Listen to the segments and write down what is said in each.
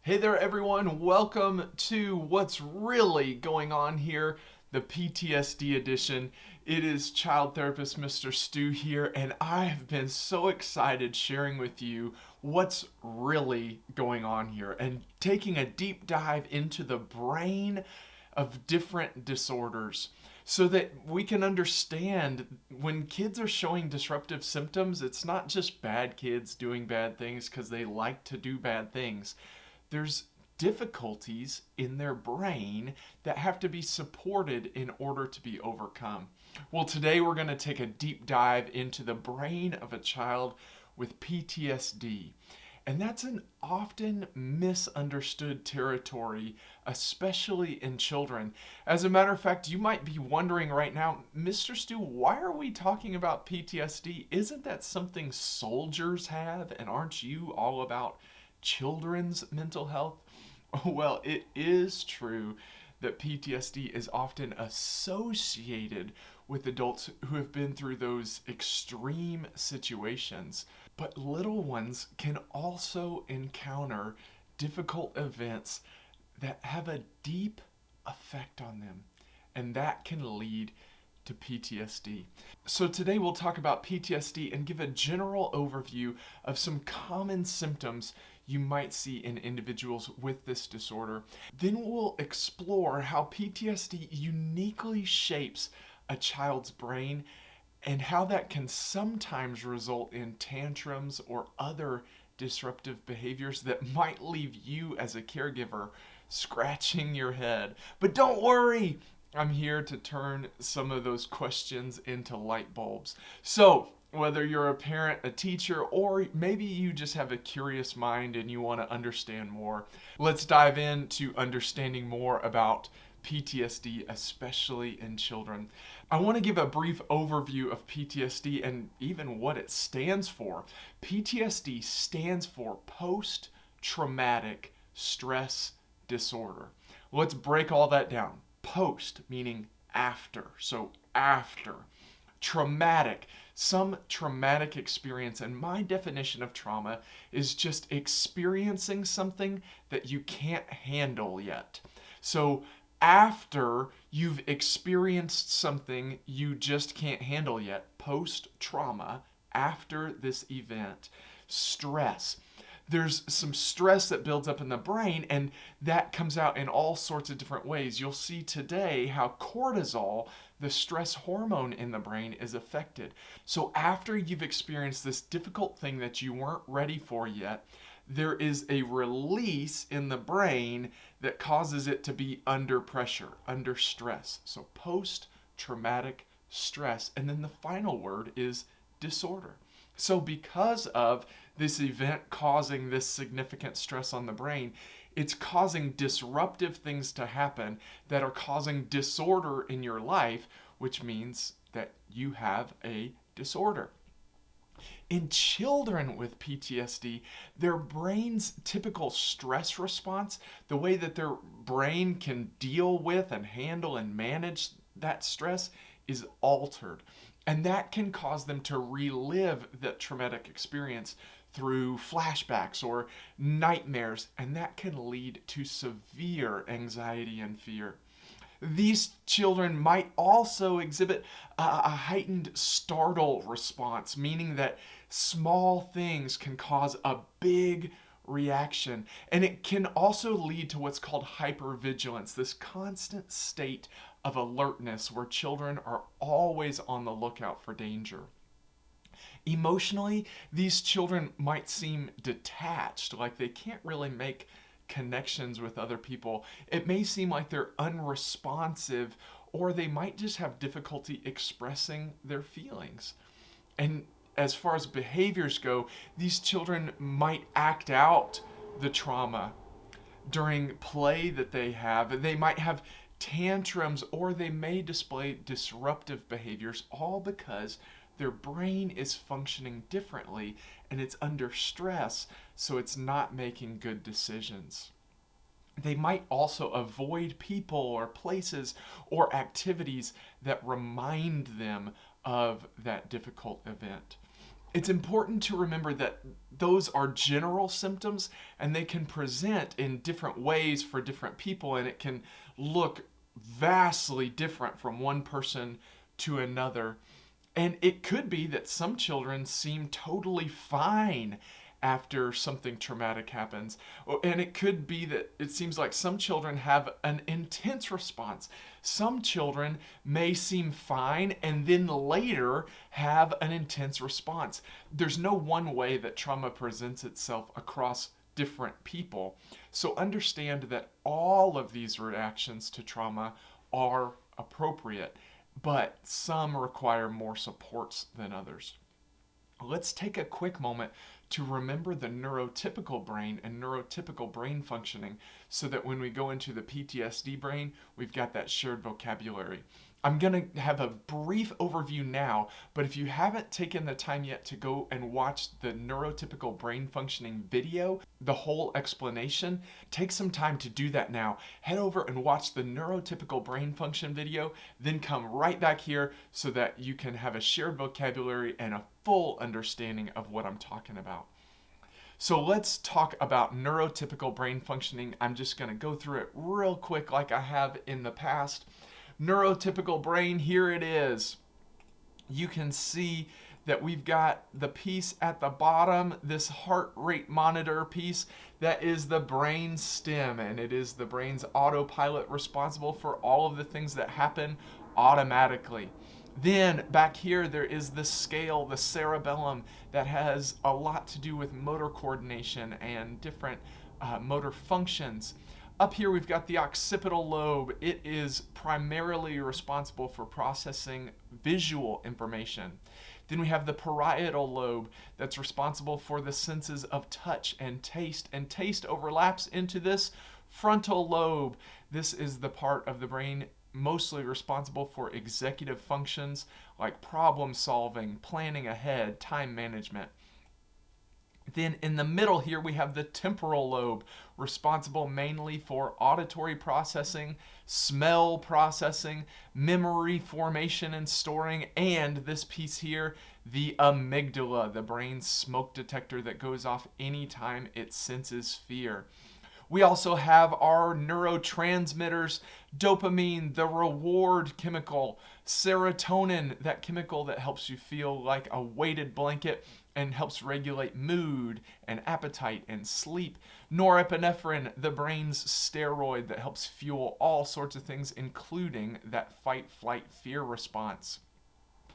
Hey there, everyone. Welcome to what's really going on here, the PTSD edition. It is child therapist Mr. Stu here, and I have been so excited sharing with you what's really going on here and taking a deep dive into the brain of different disorders so that we can understand when kids are showing disruptive symptoms, it's not just bad kids doing bad things because they like to do bad things. There's difficulties in their brain that have to be supported in order to be overcome. Well, today we're going to take a deep dive into the brain of a child with PTSD. And that's an often misunderstood territory, especially in children. As a matter of fact, you might be wondering right now, Mr. Stu, why are we talking about PTSD? Isn't that something soldiers have? And aren't you all about children's mental health? Well, it is true that PTSD is often associated with adults who have been through those extreme situations. But little ones can also encounter difficult events that have a deep effect on them, and that can lead to PTSD. So today we'll talk about PTSD and give a general overview of some common symptoms you might see in individuals with this disorder. Then we'll explore how PTSD uniquely shapes a child's brain and how that can sometimes result in tantrums or other disruptive behaviors that might leave you as a caregiver scratching your head. But don't worry, I'm here to turn some of those questions into light bulbs. So, whether you're a parent, a teacher, or maybe you just have a curious mind and you want to understand more, let's dive into understanding more about PTSD, especially in children. I want to give a brief overview of PTSD and even what it stands for. PTSD stands for post traumatic stress disorder. Let's break all that down. Post meaning after, so after. Traumatic, some traumatic experience, and my definition of trauma is just experiencing something that you can't handle yet. So after you've experienced something you just can't handle yet, post trauma, after this event, stress. There's some stress that builds up in the brain, and that comes out in all sorts of different ways. You'll see today how cortisol, the stress hormone in the brain, is affected. So after you've experienced this difficult thing that you weren't ready for yet, there is a release in the brain that causes it to be under pressure, under stress. So post-traumatic stress. And then the final word is disorder. So because of this event causing this significant stress on the brain, it's causing disruptive things to happen that are causing disorder in your life, which means that you have a disorder. In children with PTSD, their brain's typical stress response, the way that their brain can deal with and handle and manage that stress, is altered. And that can cause them to relive that traumatic experience through flashbacks or nightmares, and that can lead to severe anxiety and fear. These children might also exhibit a heightened startle response, meaning that small things can cause a big reaction. And it can also lead to what's called hypervigilance, this constant state of alertness where children are always on the lookout for danger. Emotionally, these children might seem detached, like they can't really make connections with other people. It may seem like they're unresponsive, or they might just have difficulty expressing their feelings. And as far as behaviors go, these children might act out the trauma during play that they have. They might have tantrums, or they may display disruptive behaviors, all because their brain is functioning differently and it's under stress, so it's not making good decisions. They might also avoid people or places or activities that remind them of that difficult event. It's important to remember that those are general symptoms and they can present in different ways for different people, and it can look vastly different from one person to another. And it could be that some children seem totally fine after something traumatic happens. And it could be that it seems like some children have an intense response. Some children may seem fine and then later have an intense response. There's no one way that trauma presents itself across different people. So understand that all of these reactions to trauma are appropriate, but some require more supports than others. Let's take a quick moment to remember the neurotypical brain and neurotypical brain functioning so that when we go into the PTSD brain, we've got that shared vocabulary. I'm going to have a brief overview now, but if you haven't taken the time yet to go and watch the neurotypical brain functioning video, the whole explanation, take some time to do that now. Head over and watch the neurotypical brain function video, then come right back here so that you can have a shared vocabulary and a full understanding of what I'm talking about. So let's talk about neurotypical brain functioning. I'm just going to go through it real quick like I have in the past. Neurotypical brain, here it is. You can see that we've got the piece at the bottom, this heart rate monitor piece, that is the brain stem, and it is the brain's autopilot responsible for all of the things that happen automatically. Then back here there is the scale, the cerebellum, that has a lot to do with motor coordination and different motor functions. Up here we've got the occipital lobe. It is primarily responsible for processing visual information. Then we have the parietal lobe that's responsible for the senses of touch and taste overlaps into this frontal lobe. This is the part of the brain mostly responsible for executive functions like problem solving, planning ahead, time management. Then in the middle here we have the temporal lobe, responsible mainly for auditory processing, smell processing, memory formation and storing, and this piece here, the amygdala, the brain's smoke detector that goes off anytime it senses fear. We also have our neurotransmitters, dopamine, the reward chemical, serotonin, that chemical that helps you feel like a weighted blanket and helps regulate mood and appetite and sleep. Norepinephrine, the brain's steroid that helps fuel all sorts of things, including that fight, flight, fear response.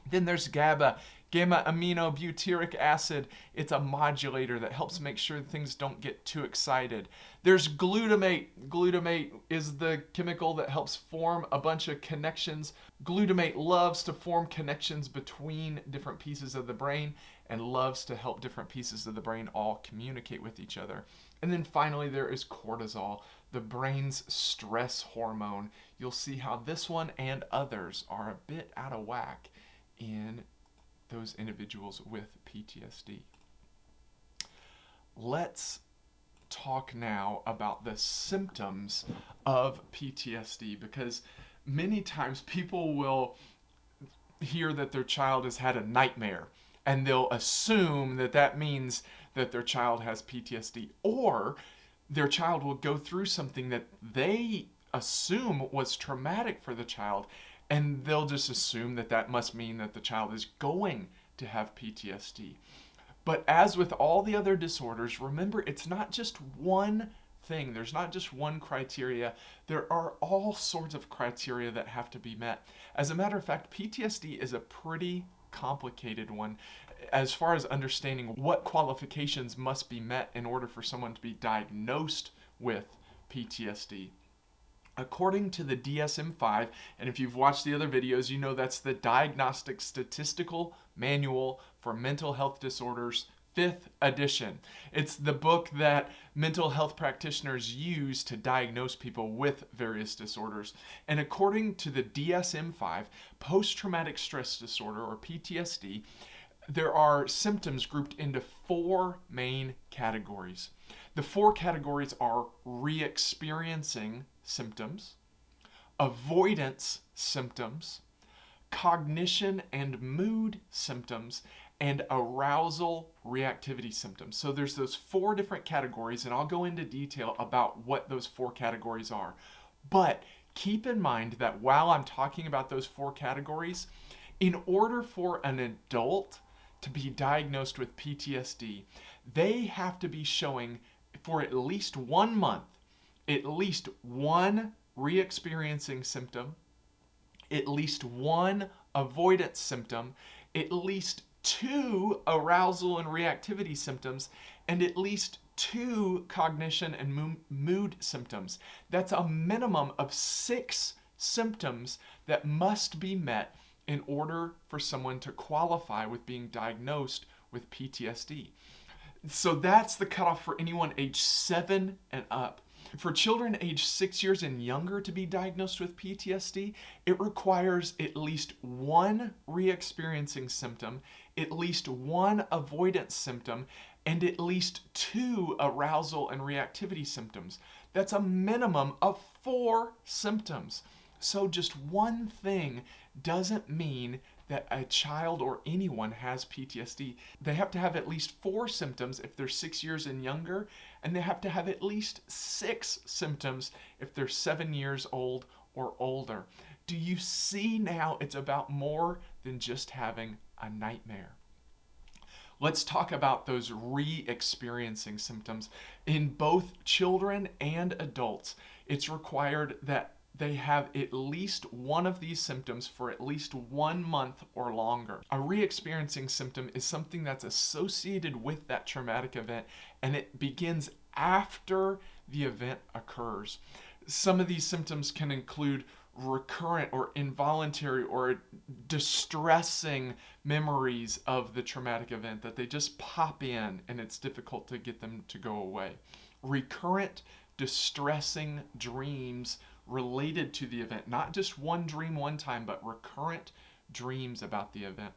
Then there's GABA, gamma-aminobutyric acid. It's a modulator that helps make sure things don't get too excited. There's glutamate. Glutamate is the chemical that helps form a bunch of connections. Glutamate loves to form connections between different pieces of the brain and loves to help different pieces of the brain all communicate with each other. And then finally there is cortisol, the brain's stress hormone. You'll see how this one and others are a bit out of whack in those individuals with PTSD. Let's talk now about the symptoms of PTSD, because many times people will hear that their child has had a nightmare and they'll assume that that means that their child has PTSD, or their child will go through something that they assume was traumatic for the child, and they'll just assume that that must mean that the child is going to have PTSD. But as with all the other disorders, remember, it's not just one thing. There's not just one criteria. There are all sorts of criteria that have to be met. As a matter of fact, PTSD is a pretty complicated one as far as understanding what qualifications must be met in order for someone to be diagnosed with PTSD. According to the DSM-5, and if you've watched the other videos, you know that's the Diagnostic Statistical Manual for Mental Health Disorders, 5th edition. It's the book that mental health practitioners use to diagnose people with various disorders. And according to the DSM-5, post-traumatic stress disorder, or PTSD, there are symptoms grouped into 4 main categories. The 4 categories are re-experiencing symptoms, avoidance symptoms, cognition and mood symptoms, and arousal reactivity symptoms. So there's those 4 different categories, and I'll go into detail about what those 4 categories are. But keep in mind that while I'm talking about those 4 categories, in order for an adult to be diagnosed with PTSD, they have to be showing for at least 1 month, at least 1 re-experiencing symptom, at least 1 avoidance symptom, at least 2 arousal and reactivity symptoms, and at least 2 cognition and mood symptoms. That's a minimum of 6 symptoms that must be met in order for someone to qualify with being diagnosed with PTSD. So that's the cutoff for anyone age 7 and up. For children age 6 years and younger to be diagnosed with PTSD, it requires at least 1 re-experiencing symptom, at least 1 avoidance symptom, and at least 2 arousal and reactivity symptoms. That's a minimum of 4 symptoms. So just one thing doesn't mean that a child or anyone has PTSD. They have to have at least 4 symptoms if they're 6 years and younger, and they have to have at least 6 symptoms if they're 7 years old or older. Do you see now it's about more than just having a nightmare? Let's talk about those re-experiencing symptoms. In both children and adults, it's required that they have at least one of these symptoms for at least 1 month or longer. A re-experiencing symptom is something that's associated with that traumatic event, and it begins after the event occurs. Some of these symptoms can include recurrent or involuntary or distressing memories of the traumatic event that they just pop in and it's difficult to get them to go away. Recurrent distressing dreams related to the event, not just one dream one time, but recurrent dreams about the event.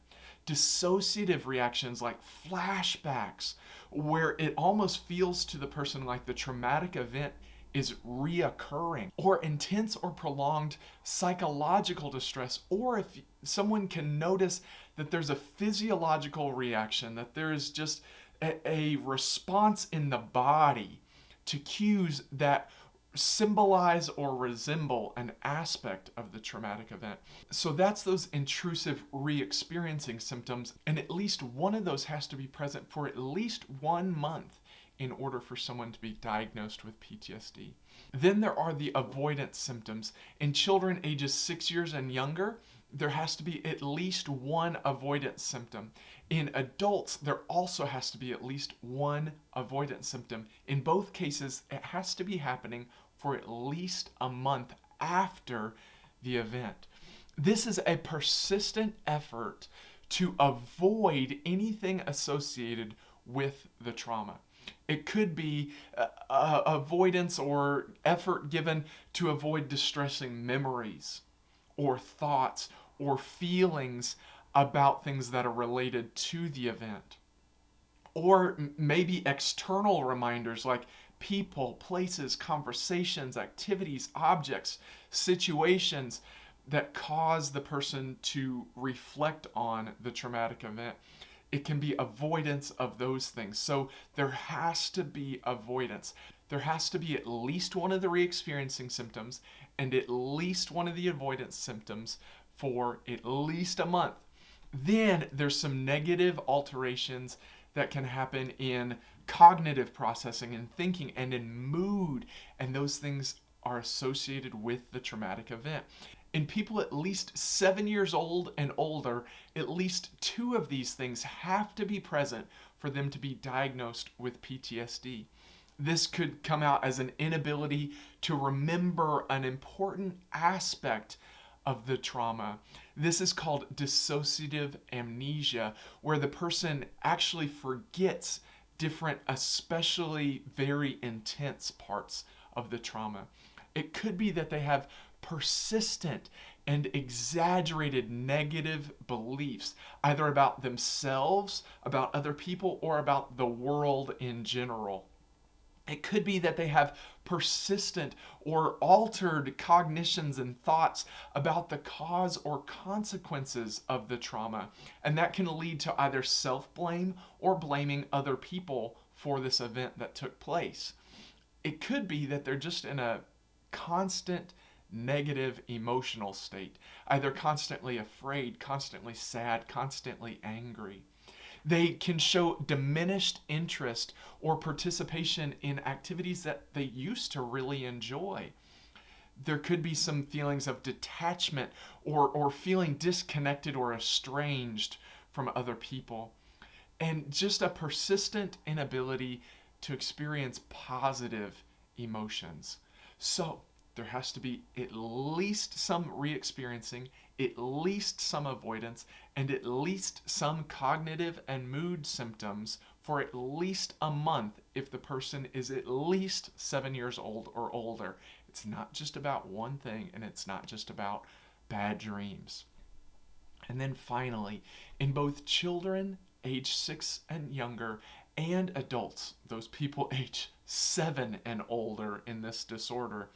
Dissociative reactions like flashbacks, where it almost feels to the person like the traumatic event is reoccurring, or intense or prolonged psychological distress, or if someone can notice that there's a physiological reaction, that there is just a response in the body to cues that symbolize or resemble an aspect of the traumatic event. So that's those intrusive re-experiencing symptoms, and at least one of those has to be present for at least 1 month in order for someone to be diagnosed with PTSD. Then there are the avoidance symptoms. In children ages 6 years and younger, there has to be at least 1 avoidance symptom. In adults, there also has to be at least 1 avoidance symptom. In both cases, it has to be happening for at least a month after the event. This is a persistent effort to avoid anything associated with the trauma. It could be avoidance or effort given to avoid distressing memories or thoughts or feelings about things that are related to the event. Or maybe external reminders like people, places, conversations, activities, objects, situations that cause the person to reflect on the traumatic event. It can be avoidance of those things. So there has to be avoidance. There has to be at least one of the re-experiencing symptoms and at least one of the avoidance symptoms for at least a month. Then there's some negative alterations that can happen in cognitive processing and thinking and in mood, and those things are associated with the traumatic event. In people at least 7 years old and older, at least 2 of these things have to be present for them to be diagnosed with PTSD. This could come out as an inability to remember an important aspect of the trauma. This is called dissociative amnesia, where the person actually forgets different, especially very intense parts of the trauma. It could be that they have persistent and exaggerated negative beliefs, either about themselves, about other people, or about the world in general. It could be that they have persistent or altered cognitions and thoughts about the cause or consequences of the trauma. And that can lead to either self blame or blaming other people for this event that took place. It could be that they're just in a constant negative emotional state, either constantly afraid, constantly sad, constantly angry. They can show diminished interest or participation in activities that they used to really enjoy. There could be some feelings of detachment or feeling disconnected or estranged from other people, and just a persistent inability to experience positive emotions. So, there has to be at least some re experiencing, at least some avoidance, and at least some cognitive and mood symptoms for at least a month if the person is at least 7 years old or older. It's not just about one thing, and it's not just about bad dreams. And then finally, in both children age 6 and younger and adults, those people age 7 and older in this disorder,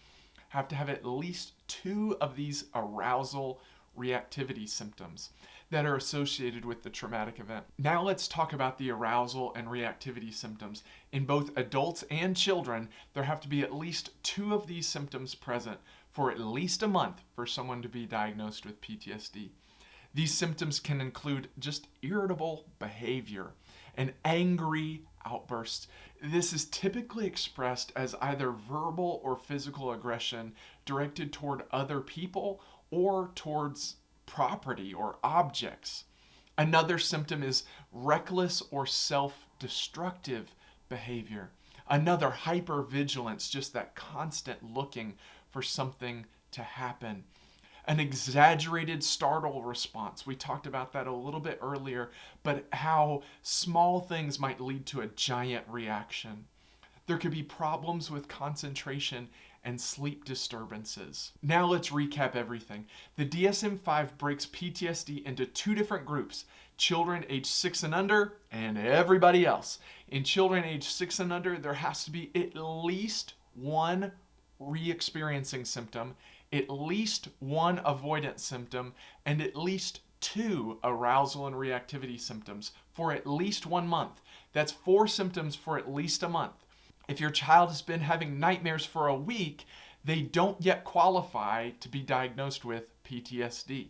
have to have at least 2 of these arousal reactivity symptoms that are associated with the traumatic event. Now let's talk about the arousal and reactivity symptoms. In both adults and children, there have to be at least 2 of these symptoms present for at least a month for someone to be diagnosed with PTSD. These symptoms can include just irritable behavior and angry outbursts. This is typically expressed as either verbal or physical aggression directed toward other people or towards property or objects. Another symptom is reckless or self-destructive behavior. Another, hypervigilance, just that constant looking for something to happen. An exaggerated startle response. We talked about that a little bit earlier, but how small things might lead to a giant reaction. There could be problems with concentration and sleep disturbances. Now let's recap everything. The DSM-5 breaks PTSD into 2 different groups: children age 6 and under and everybody else. In children age 6 and under, there has to be at least 1 re-experiencing symptom, at least 1 avoidance symptom, and at least 2 arousal and reactivity symptoms for at least 1 month. That's 4 symptoms for at least a month. If your child has been having nightmares for a week, they don't yet qualify to be diagnosed with PTSD.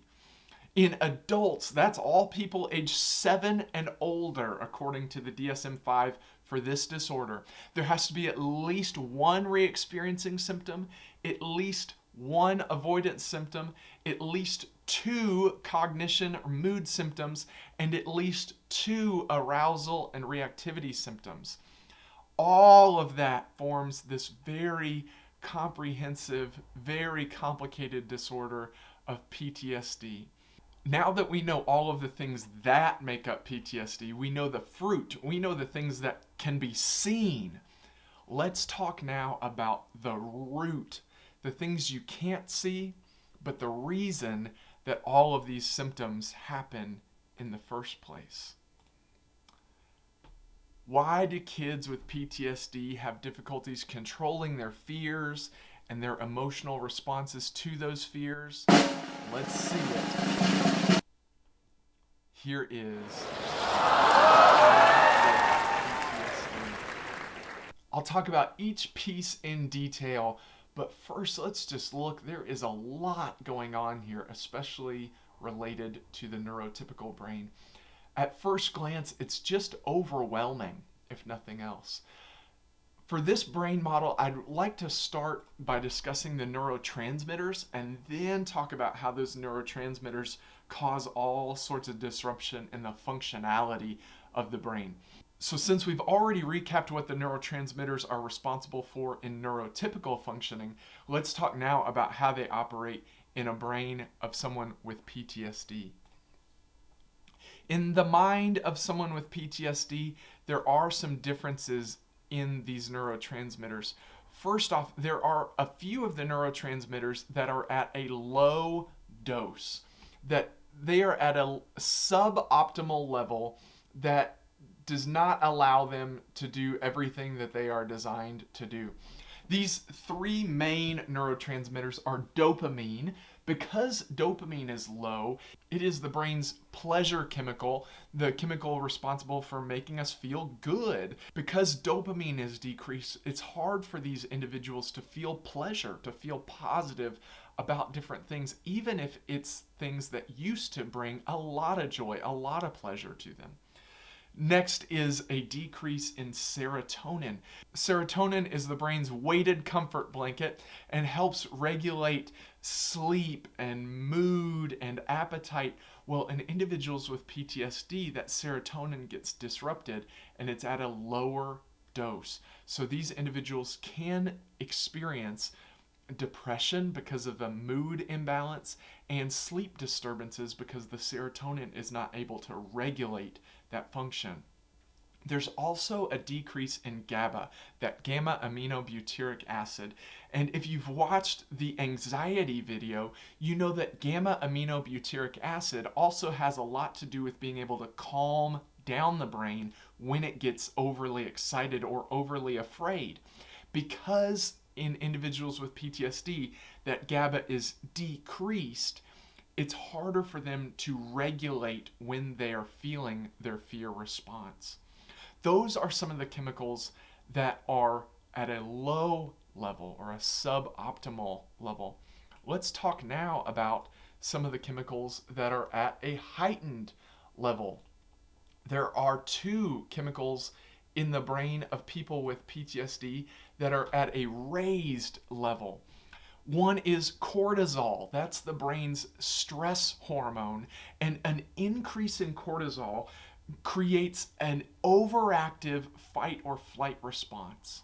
In adults, that's all people age 7 and older, according to the DSM-5 for this disorder. There has to be at least 1 re-experiencing symptom, at least 1 avoidance symptom, at least 2 cognition or mood symptoms, and at least 2 arousal and reactivity symptoms. All of that forms this very comprehensive, very complicated disorder of PTSD. Now that we know all of the things that make up PTSD, we know the fruit, we know the things that can be seen. Let's talk now about the root, the things you can't see, but the reason that all of these symptoms happen in the first place. Why do kids with PTSD have difficulties controlling their fears and their emotional responses to those fears? Let's see it. Here is I'll talk about each piece in detail, but first let's just look. There is a lot going on here, especially related to the neurotypical brain. At first glance, it's just overwhelming, if nothing else. For this brain model, I'd like to start by discussing the neurotransmitters and then talk about how those neurotransmitters cause all sorts of disruption in the functionality of the brain. So since we've already recapped what the neurotransmitters are responsible for in neurotypical functioning, let's talk now about how they operate in a brain of someone with PTSD. In the mind of someone with PTSD, there are some differences in these neurotransmitters. First off, there are a few of the neurotransmitters that are at a low dose, that they are at a suboptimal level that does not allow them to do everything that they are designed to do. These three main neurotransmitters are dopamine. Because dopamine is low, it is the brain's pleasure chemical, the chemical responsible for making us feel good. Because dopamine is decreased, it's hard for these individuals to feel pleasure, to feel positive about different things, even if it's things that used to bring a lot of joy, a lot of pleasure to them. Next is a decrease in serotonin. Serotonin is the brain's weighted comfort blanket and helps regulate sleep and mood and appetite. Well, in individuals with PTSD, that serotonin gets disrupted and it's at a lower dose. So these individuals can experience depression because of a mood imbalance and sleep disturbances because the serotonin is not able to regulate that function. There's also a decrease in GABA, that gamma aminobutyric acid. And if you've watched the anxiety video, you know that gamma aminobutyric acid also has a lot to do with being able to calm down the brain when it gets overly excited or overly afraid. Because in individuals with PTSD, that GABA is decreased, it's harder for them to regulate when they are feeling their fear response. Those are some of the chemicals that are at a low level or a suboptimal level. Let's talk now about some of the chemicals that are at a heightened level. There are two chemicals in the brain of people with PTSD that are at a raised level. One is cortisol. That's the brain's stress hormone. And an increase in cortisol creates an overactive fight or flight response.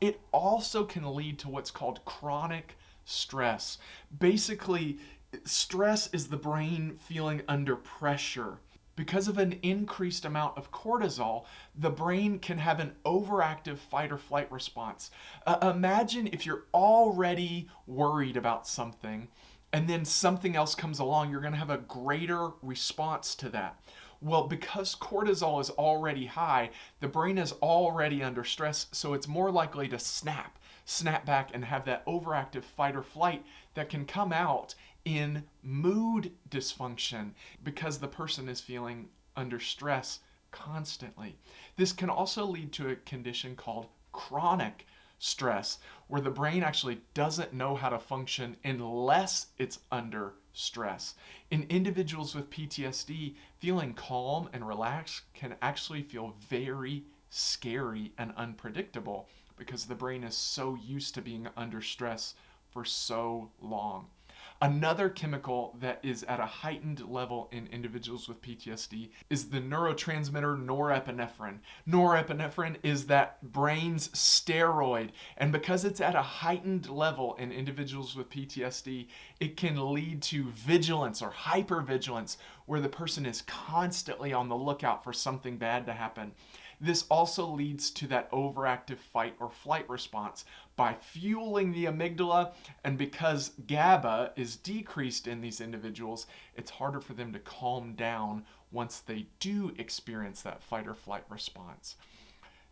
It also can lead to what's called chronic stress. Basically, stress is the brain feeling under pressure. Because of an increased amount of cortisol, the brain can have an overactive fight or flight response. Imagine if you're already worried about something and then something else comes along, you're going to have a greater response to that. Well, because cortisol is already high, the brain is already under stress, so it's more likely to snap back and have that overactive fight or flight that can come out in mood dysfunction because the person is feeling under stress constantly. This can also lead to a condition called chronic stress, where the brain actually doesn't know how to function unless it's under stress. In individuals with PTSD, feeling calm and relaxed can actually feel very scary and unpredictable because the brain is so used to being under stress for so long. Another chemical that is at a heightened level in individuals with PTSD is the neurotransmitter norepinephrine. Norepinephrine is that brain's steroid, and because it's at a heightened level in individuals with PTSD, it can lead to vigilance or hypervigilance, where the person is constantly on the lookout for something bad to happen. This also leads to that overactive fight or flight response by fueling the amygdala, and because GABA is decreased in these individuals, it's harder for them to calm down once they do experience that fight or flight response.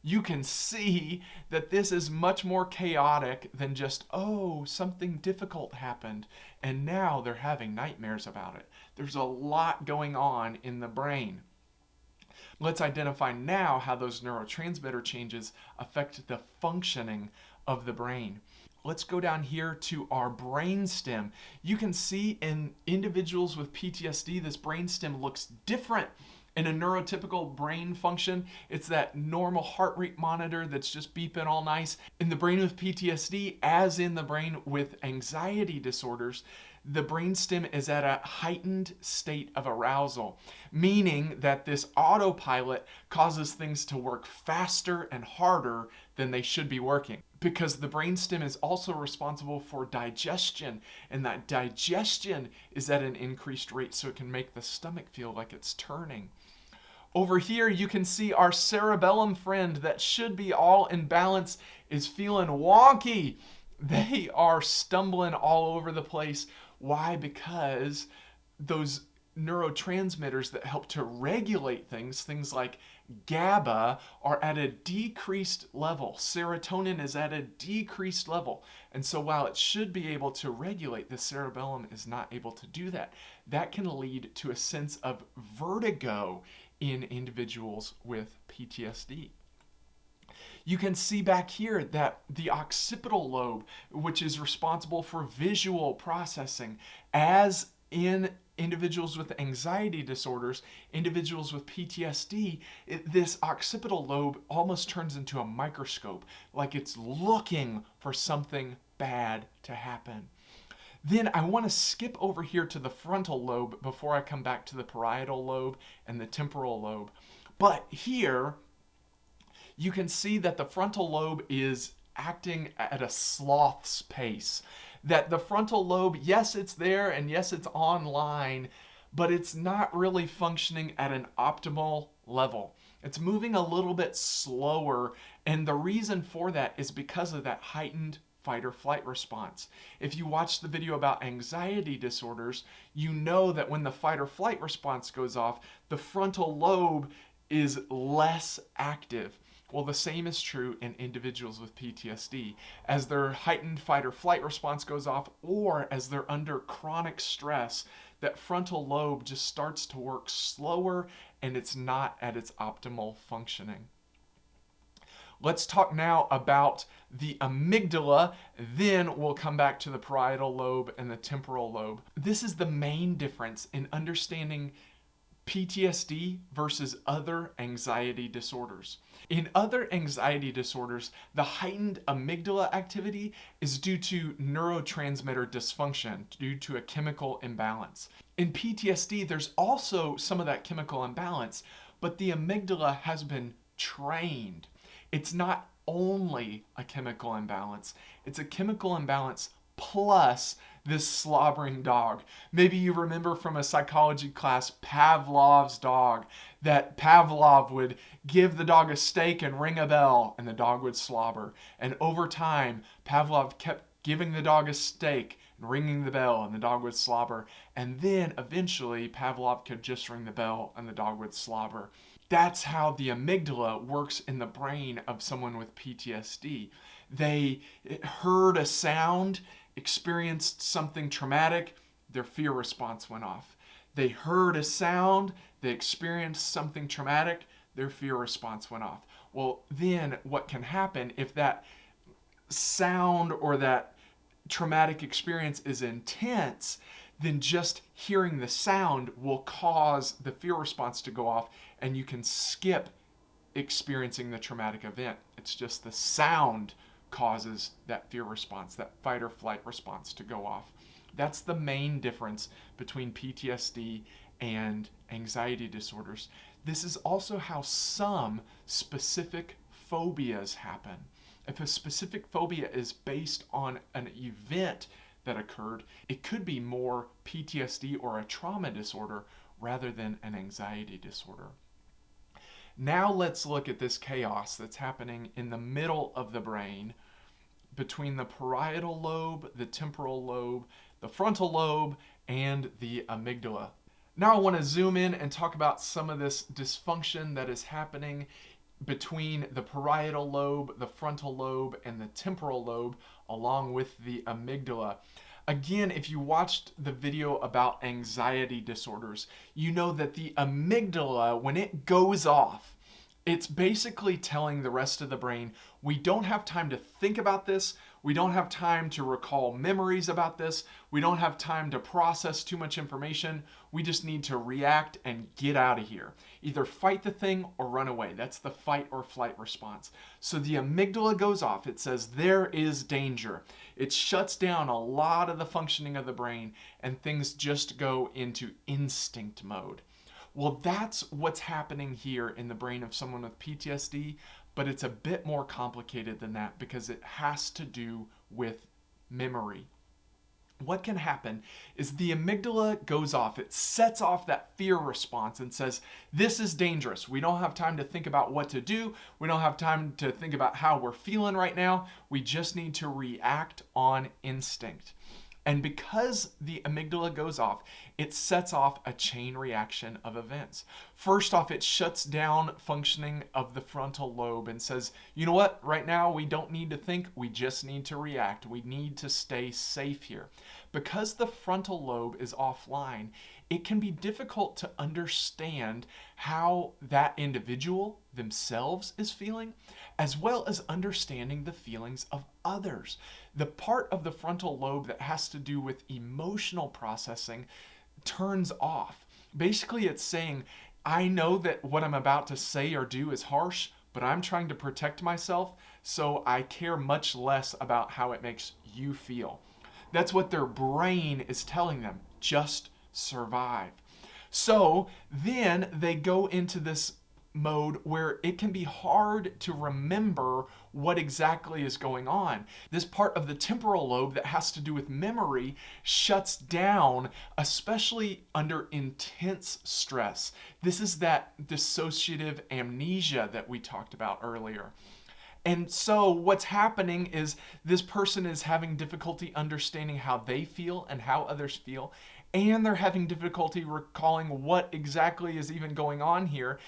You can see that this is much more chaotic than just, oh, something difficult happened, and now they're having nightmares about it. There's a lot going on in the brain. Let's identify now how those neurotransmitter changes affect the functioning of the brain. Let's go down here to our brainstem. You can see in individuals with PTSD, this brainstem looks different. In a neurotypical brain function, it's that normal heart rate monitor that's just beeping all nice. In the brain with PTSD, as in the brain with anxiety disorders, the brainstem is at a heightened state of arousal, meaning that this autopilot causes things to work faster and harder than they should be working. Because the brainstem is also responsible for digestion, and that digestion is at an increased rate, so it can make the stomach feel like it's turning. Over here, you can see our cerebellum friend that should be all in balance is feeling wonky. They are stumbling all over the place. Why? Because those neurotransmitters that help to regulate things like GABA, are at a decreased level. Serotonin is at a decreased level. And so while it should be able to regulate, the cerebellum is not able to do that. That can lead to a sense of vertigo in individuals with PTSD. You can see back here that the occipital lobe, which is responsible for visual processing, as in individuals with anxiety disorders, individuals with PTSD, this occipital lobe almost turns into a microscope, like it's looking for something bad to happen. Then I want to skip over here to the frontal lobe before I come back to the parietal lobe and the temporal lobe. But here, you can see that the frontal lobe is acting at a sloth's pace. That the frontal lobe, yes, it's there, and yes, it's online, but it's not really functioning at an optimal level. It's moving a little bit slower, and the reason for that is because of that heightened fight or flight response. If you watch the video about anxiety disorders, you know that when the fight or flight response goes off, the frontal lobe is less active. Well, the same is true in individuals with PTSD. As their heightened fight or flight response goes off, or as they're under chronic stress, that frontal lobe just starts to work slower and it's not at its optimal functioning. Let's talk now about the amygdala, then we'll come back to the parietal lobe and the temporal lobe. This is the main difference in understanding PTSD versus other anxiety disorders. In other anxiety disorders, the heightened amygdala activity is due to neurotransmitter dysfunction, due to a chemical imbalance. In PTSD, there's also some of that chemical imbalance, but the amygdala has been trained. It's not only a chemical imbalance, it's a chemical imbalance plus this slobbering dog. Maybe you remember from a psychology class Pavlov's dog, that Pavlov would give the dog a steak and ring a bell and the dog would slobber. And over time, Pavlov kept giving the dog a steak and ringing the bell and the dog would slobber. And then eventually Pavlov could just ring the bell and the dog would slobber. That's how the amygdala works in the brain of someone with PTSD. They heard a sound, experienced something traumatic, their fear response went off. They heard a sound, they experienced something traumatic, their fear response went off. Well, then what can happen if that sound or that traumatic experience is intense, then just hearing the sound will cause the fear response to go off and you can skip experiencing the traumatic event. It's just the sound causes that fear response, that fight or flight response to go off. That's the main difference between PTSD and anxiety disorders. This is also how some specific phobias happen. If a specific phobia is based on an event that occurred, it could be more PTSD or a trauma disorder rather than an anxiety disorder. Now let's look at this chaos that's happening in the middle of the brain between the parietal lobe, the temporal lobe, the frontal lobe, and the amygdala. Now I want to zoom in and talk about some of this dysfunction that is happening between the parietal lobe, the frontal lobe, and the temporal lobe, along with the amygdala. Again, if you watched the video about anxiety disorders, you know that the amygdala, when it goes off, it's basically telling the rest of the brain, we don't have time to think about this, we don't have time to recall memories about this, we don't have time to process too much information, we just need to react and get out of here. Either fight the thing or run away. That's the fight or flight response. So the amygdala goes off, it says there is danger. It shuts down a lot of the functioning of the brain and things just go into instinct mode. Well, that's what's happening here in the brain of someone with PTSD, but it's a bit more complicated than that because it has to do with memory. What can happen is the amygdala goes off. It sets off that fear response and says, this is dangerous. We don't have time to think about what to do. We don't have time to think about how we're feeling right now. We just need to react on instinct. And because the amygdala goes off, it sets off a chain reaction of events. First off, it shuts down functioning of the frontal lobe and says, you know what, right now we don't need to think, we just need to react. We need to stay safe here. Because the frontal lobe is offline, it can be difficult to understand how that individual themselves is feeling, as well as understanding the feelings of others. The part of the frontal lobe that has to do with emotional processing turns off. Basically, it's saying, I know that what I'm about to say or do is harsh, but I'm trying to protect myself, so I care much less about how it makes you feel. That's what their brain is telling them. Just survive. So then they go into this mode where it can be hard to remember what exactly is going on. This part of the temporal lobe that has to do with memory shuts down, especially under intense stress. This is that dissociative amnesia that we talked about earlier. And so what's happening is this person is having difficulty understanding how they feel and how others feel, and they're having difficulty recalling what exactly is even going on here,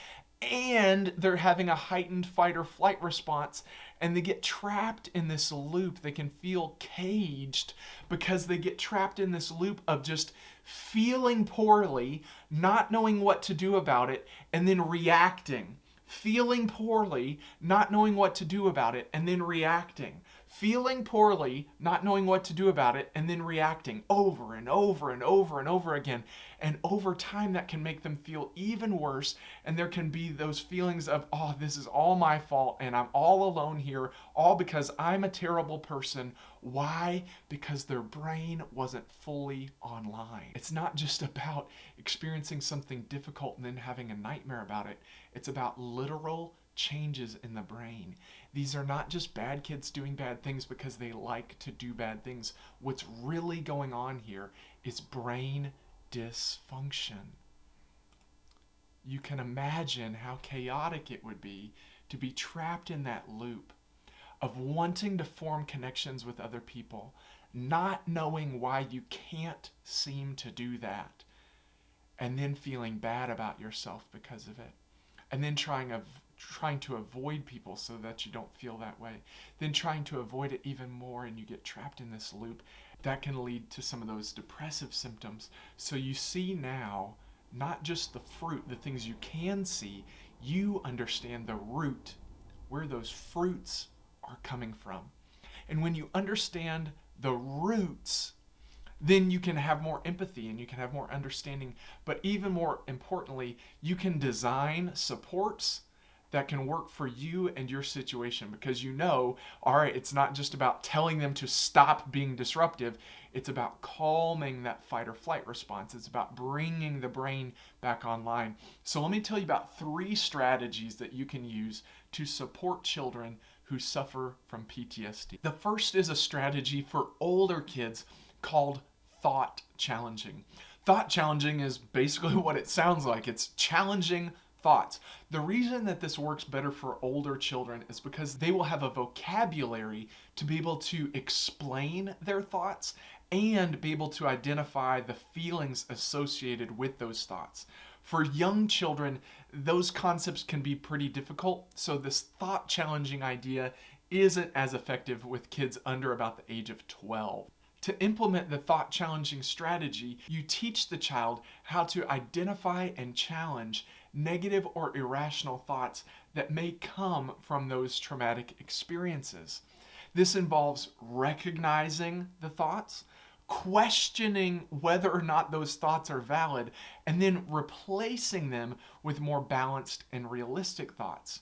and they're having a heightened fight or flight response, and they get trapped in this loop. They can feel caged because they get trapped in this loop of just feeling poorly, not knowing what to do about it, and then reacting. Feeling poorly, not knowing what to do about it, and then reacting. Feeling poorly, not knowing what to do about it, and then reacting over and over and over and over again. And over time, that can make them feel even worse. And there can be those feelings of, oh, this is all my fault, and I'm all alone here, all because I'm a terrible person. Why? Because their brain wasn't fully online. It's not just about experiencing something difficult and then having a nightmare about it. It's about literal changes in the brain. These are not just bad kids doing bad things because they like to do bad things. What's really going on here is brain dysfunction. You can imagine how chaotic it would be to be trapped in that loop of wanting to form connections with other people, not knowing why you can't seem to do that, and then feeling bad about yourself because of it, and then trying to avoid people so that you don't feel that way, then trying to avoid it even more, and you get trapped in this loop. That can lead to some of those depressive symptoms. So you see now not just the fruit, the things you can see, you understand the root, where those fruits are coming from. And when you understand the roots, then you can have more empathy and you can have more understanding. But even more importantly, you can design supports that can work for you and your situation, because you know, all right, it's not just about telling them to stop being disruptive. It's about calming that fight or flight response. It's about bringing the brain back online. So let me tell you about 3 strategies that you can use to support children who suffer from PTSD. The first is a strategy for older kids called thought challenging. Thought challenging is basically what it sounds like. It's challenging thoughts. The reason that this works better for older children is because they will have a vocabulary to be able to explain their thoughts and be able to identify the feelings associated with those thoughts. For young children, those concepts can be pretty difficult, so this thought challenging idea isn't as effective with kids under about the age of 12. To implement the thought challenging strategy, you teach the child how to identify and challenge negative or irrational thoughts that may come from those traumatic experiences. This involves recognizing the thoughts, questioning whether or not those thoughts are valid, and then replacing them with more balanced and realistic thoughts.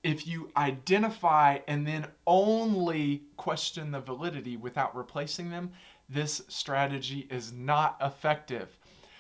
If you identify and then only question the validity without replacing them, this strategy is not effective.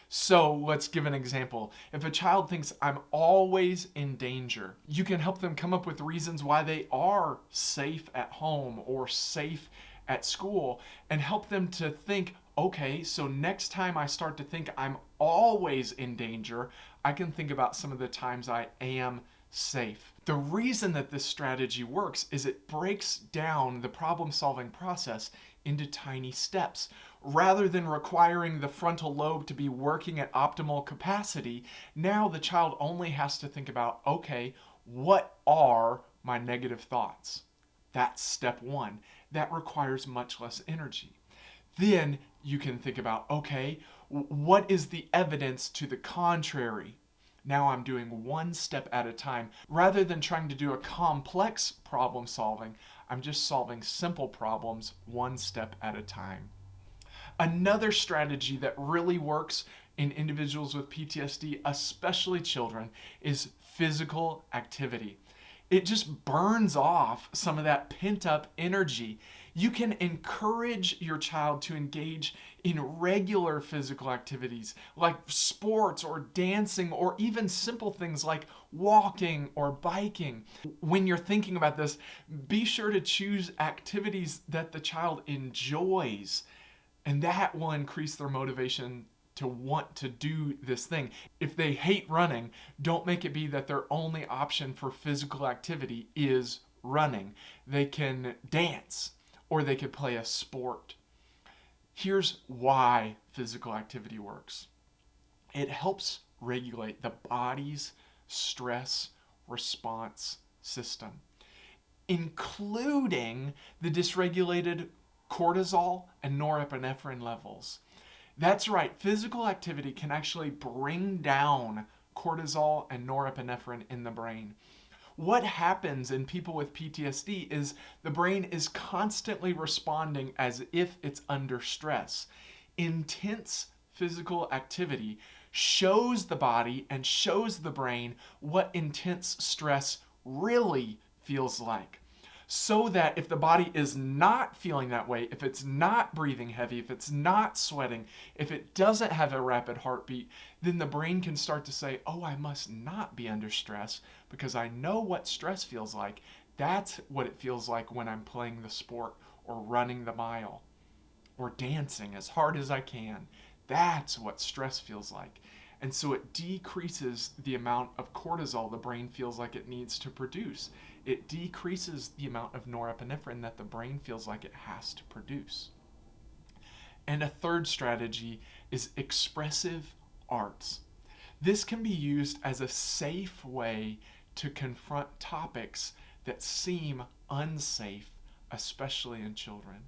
So let's give an example. If a child thinks I'm always in danger, you can help them come up with reasons why they are safe at home or safe at school, and help them to think, okay, so next time I start to think I'm always in danger, I can think about some of the times I am safe. The reason that this strategy works is it breaks down the problem-solving process into tiny steps. Rather than requiring the frontal lobe to be working at optimal capacity, now the child only has to think about, okay, what are my negative thoughts? That's step one. That requires much less energy. Then you can think about, okay, what is the evidence to the contrary? Now I'm doing one step at a time. Rather than trying to do a complex problem solving, I'm just solving simple problems one step at a time. Another strategy that really works in individuals with PTSD, especially children, is physical activity. It just burns off some of that pent up energy. You can encourage your child to engage in regular physical activities like sports or dancing or even simple things like walking or biking. When you're thinking about this, be sure to choose activities that the child enjoys, and that will increase their motivation to want to do this thing. If they hate running, don't make it be that their only option for physical activity is running. They can dance or they could play a sport. Here's why physical activity works. It helps regulate the body's stress response system, including the dysregulated cortisol and norepinephrine levels. That's right, physical activity can actually bring down cortisol and norepinephrine in the brain. What happens in people with PTSD is the brain is constantly responding as if it's under stress. Intense physical activity shows the body and shows the brain what intense stress really feels like. So that if the body is not feeling that way, if it's not breathing heavy, if it's not sweating, if it doesn't have a rapid heartbeat, then the brain can start to say, oh, I must not be under stress because I know what stress feels like. That's what it feels like when I'm playing the sport or running the mile or dancing as hard as I can. That's what stress feels like. And so it decreases the amount of cortisol the brain feels like it needs to produce. It decreases the amount of norepinephrine that the brain feels like it has to produce. And a third strategy is expressive arts. This can be used as a safe way to confront topics that seem unsafe, especially in children.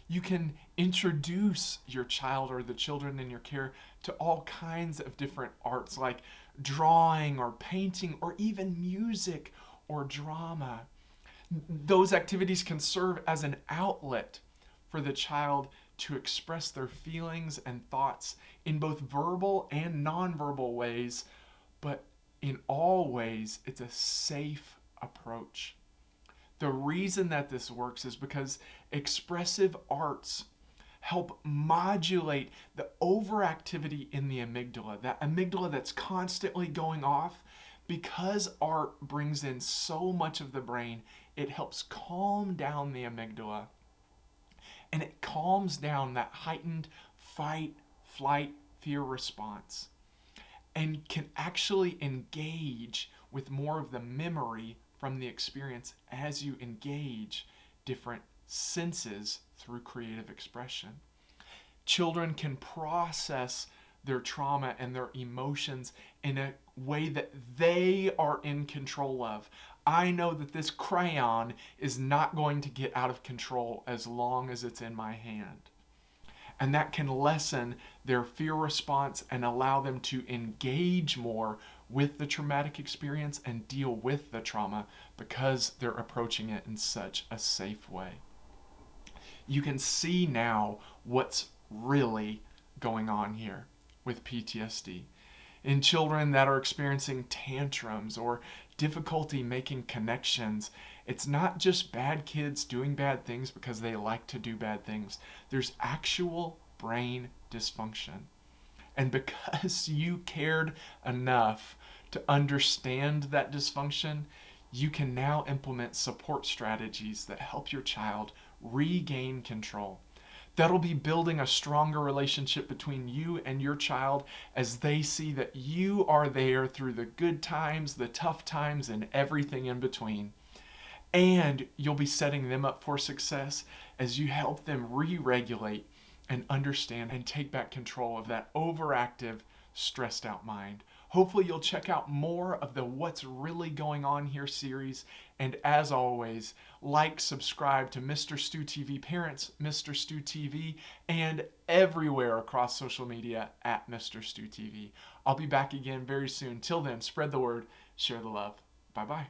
You can introduce your child or the children in your care to all kinds of different arts like drawing or painting or even music or drama. Those activities can serve as an outlet for the child to express their feelings and thoughts in both verbal and nonverbal ways, but in all ways, it's a safe approach. The reason that this works is because expressive arts help modulate the overactivity in the amygdala, that amygdala that's constantly going off. Because art brings in so much of the brain, it helps calm down the amygdala, and it calms down that heightened fight, flight, fear response, and can actually engage with more of the memory from the experience as you engage different senses through creative expression. Children can process their trauma and their emotions in a way that they are in control of. I know that this crayon is not going to get out of control as long as it's in my hand. And that can lessen their fear response and allow them to engage more with the traumatic experience and deal with the trauma because they're approaching it in such a safe way. You can see now what's really going on here with PTSD. In children that are experiencing tantrums or difficulty making connections, it's not just bad kids doing bad things because they like to do bad things. There's actual brain dysfunction. And because you cared enough to understand that dysfunction, you can now implement support strategies that help your child regain control. That'll be building a stronger relationship between you and your child as they see that you are there through the good times, the tough times, and everything in between. And you'll be setting them up for success as you help them re-regulate and understand and take back control of that overactive, stressed out mind. Hopefully you'll check out more of the What's Really Going On Here series. And as always, like, subscribe to Mr. Stu TV Parents, Mr. Stu TV, and everywhere across social media at Mr. Stu TV. I'll be back again very soon. Till then, spread the word, share the love. Bye-bye.